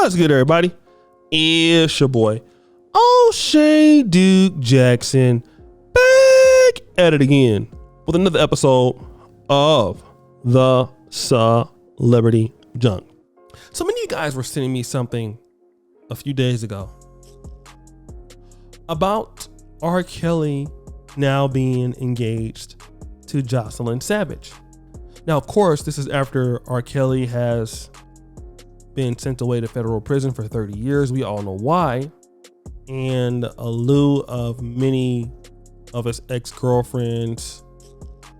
What's good, everybody? It's your boy, O'Shea Duke Jackson, back at it again with another episode of the Celebrity Junk. So many of you guys were sending me something a few days ago about R. Kelly now being engaged to Jocelyn Savage. Now, of course, this is after R. Kelly has been sent away to federal prison for 30 years. We all know why. And a lieu of many of his ex-girlfriends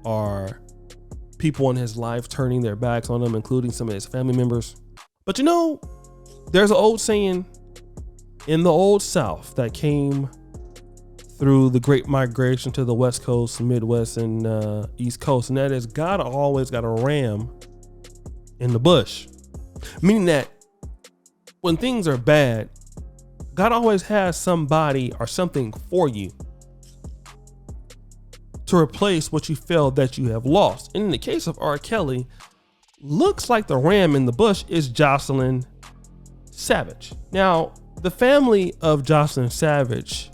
are people in his life turning their backs on him, including some of his family members. But you know, there's an old saying in the old South that came through the great migration to the West Coast, Midwest, and East Coast, and that is God always got a ram in the bush. Meaning that when things are bad, God always has somebody or something for you to replace what you feel that you have lost. And in the case of R. Kelly, looks like the ram in the bush is Jocelyn Savage. Now, the family of Jocelyn Savage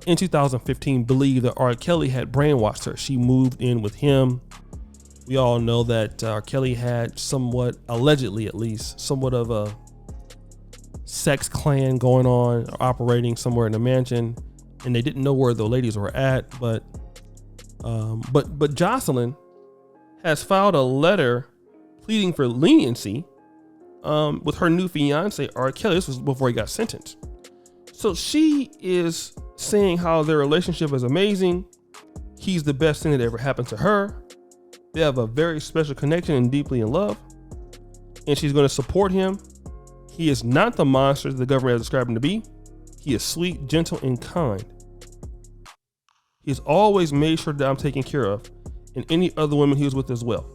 in 2015 believed that R. Kelly had brainwashed her. She moved in with him. We all know that R. Kelly had somewhat, allegedly at least, somewhat of a sex clan going on, operating somewhere in the mansion, and they didn't know where the ladies were at. But Jocelyn has filed a letter pleading for leniency with her new fiance, R. Kelly. This was before he got sentenced. So she is saying how their relationship is amazing. He's the best thing that ever happened to her. They have a very special connection and deeply in love. And she's going to support him. He is not the monster the government has described him to be. He is sweet, gentle, and kind. He's always made sure that I'm taken care of, and any other women he was with as well.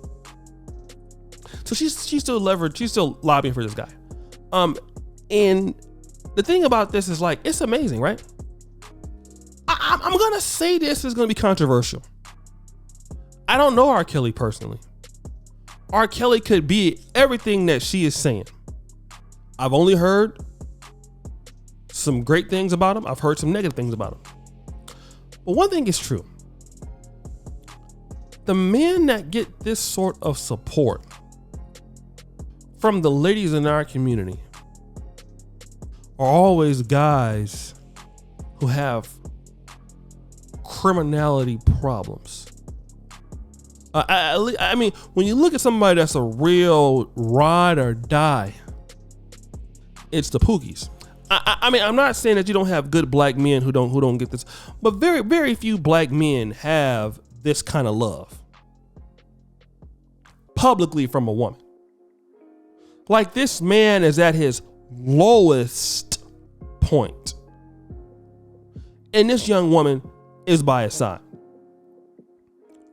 So she's still leveraged. She's still lobbying for this guy. And the thing about this is, like, it's amazing, right? I'm going to say this is going to be controversial. I don't know R. Kelly personally. R. Kelly could be everything that she is saying. I've only heard some great things about him. I've heard some negative things about him. But one thing is true. The men that get this sort of support from the ladies in our community are always guys who have criminality problems. I mean, when you look at somebody that's a real ride or die, it's the POOKIEs. I mean, I'm not saying that you don't have good black men who don't get this, but very, very few black men have this kind of love publicly from a woman. Like, this man is at his lowest point, and this young woman is by his side.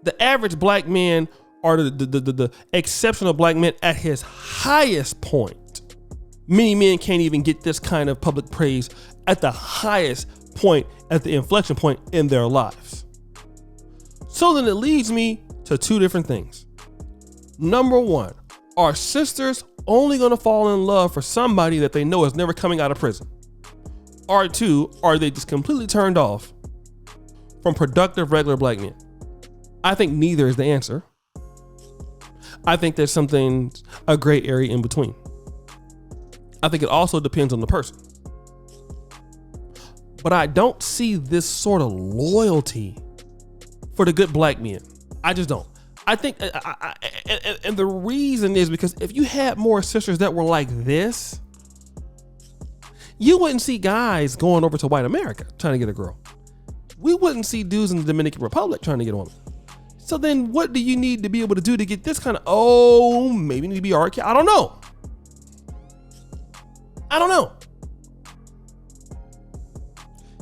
The average black man, or the exceptional black man at his highest point. Many men can't even get this kind of public praise at the highest point, at the inflection point in their lives. So then it leads me to two different things. Number one, are sisters only going to fall in love for somebody that they know is never coming out of prison? Or two, are they just completely turned off from productive regular black men? I think neither is the answer. I think there's a gray area in between. I think it also depends on the person. But I don't see this sort of loyalty for the good black men. I just don't. I think, and the reason is because if you had more sisters that were like this, you wouldn't see guys going over to white America trying to get a girl. We wouldn't see dudes in the Dominican Republic trying to get a woman. So then what do you need to be able to do to get this kind of, maybe you need to be R. Kelly? I don't know.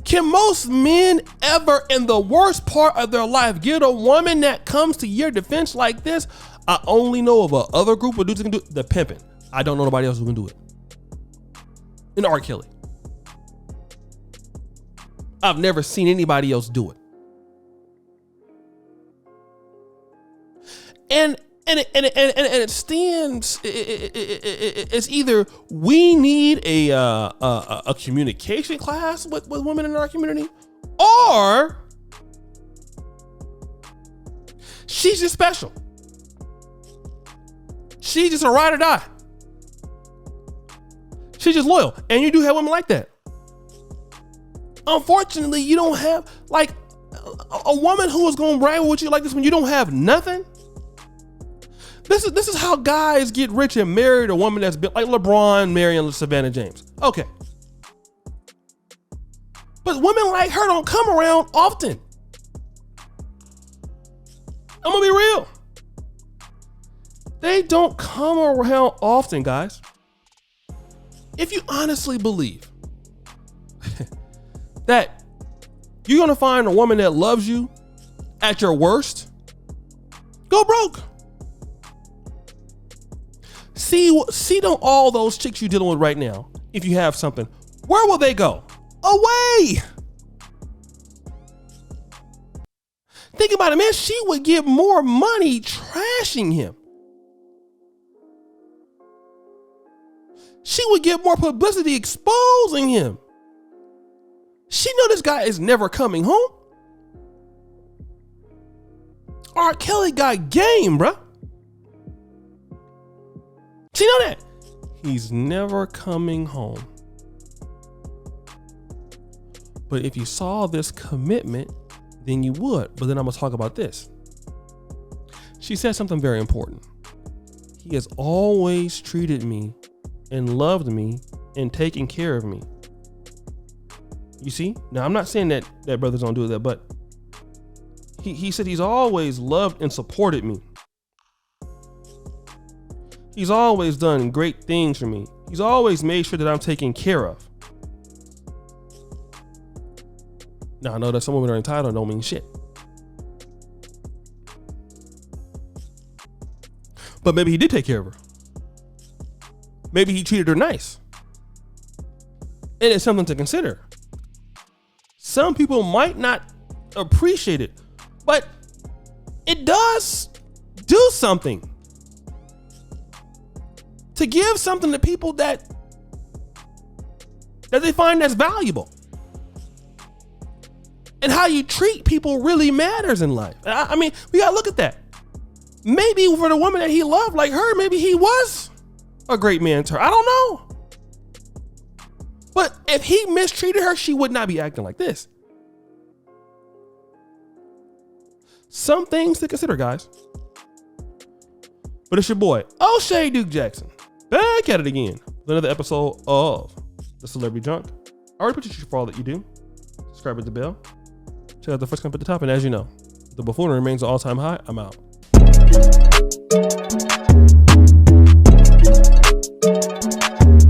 Can most men ever, in the worst part of their life, get a woman that comes to your defense like this? I only know of a other group of dudes that can do it. The pimping. I don't know nobody else who can do it. And R. Kelly. I've never seen anybody else do it. And it stands. It's either we need a communication class with women in our community, or she's just special. She's just a ride or die. She's just loyal, and you do have women like that. Unfortunately, you don't have like a woman who is going to ride with you like this when you don't have nothing. This is how guys get rich and marry a woman that's built like LeBron marrying Savannah James. Okay. But women like her don't come around often. I'm gonna be real. They don't come around often, guys. If you honestly believe that you're gonna find a woman that loves you at your worst, go broke. See don't all those chicks you're dealing with right now, if you have something, where will they go? Away. Think about it, man. She would get more money trashing him. She would get more publicity exposing him. She know this guy is never coming home. R. Kelly got game, bruh. She know that. He's never coming home. But if you saw this commitment, then you would. But then I'm gonna talk about this. She said something very important. He has always treated me and loved me and taken care of me. You see? Now I'm not saying that brothers don't do that, but he said he's always loved and supported me. He's always done great things for me. He's always made sure that I'm taken care of. Now I know that some women are entitled don't mean shit. But maybe he did take care of her. Maybe he treated her nice. And it's something to consider. Some people might not appreciate it, but it does do something. To give something to people that they find that's valuable. And how you treat people really matters in life. I mean, we gotta look at that. Maybe for the woman that he loved like her, maybe he was a great man to her. I don't know. But if he mistreated her, she would not be acting like this. Some things to consider, guys. But it's your boy, O'Shea Duke Jackson, back at it again with another episode of The Celebrity Drunk. I already appreciate you for all that you do. Subscribe with the bell. Check out the first comment at the top. And as you know, the buffoonery remains an all-time high. I'm out.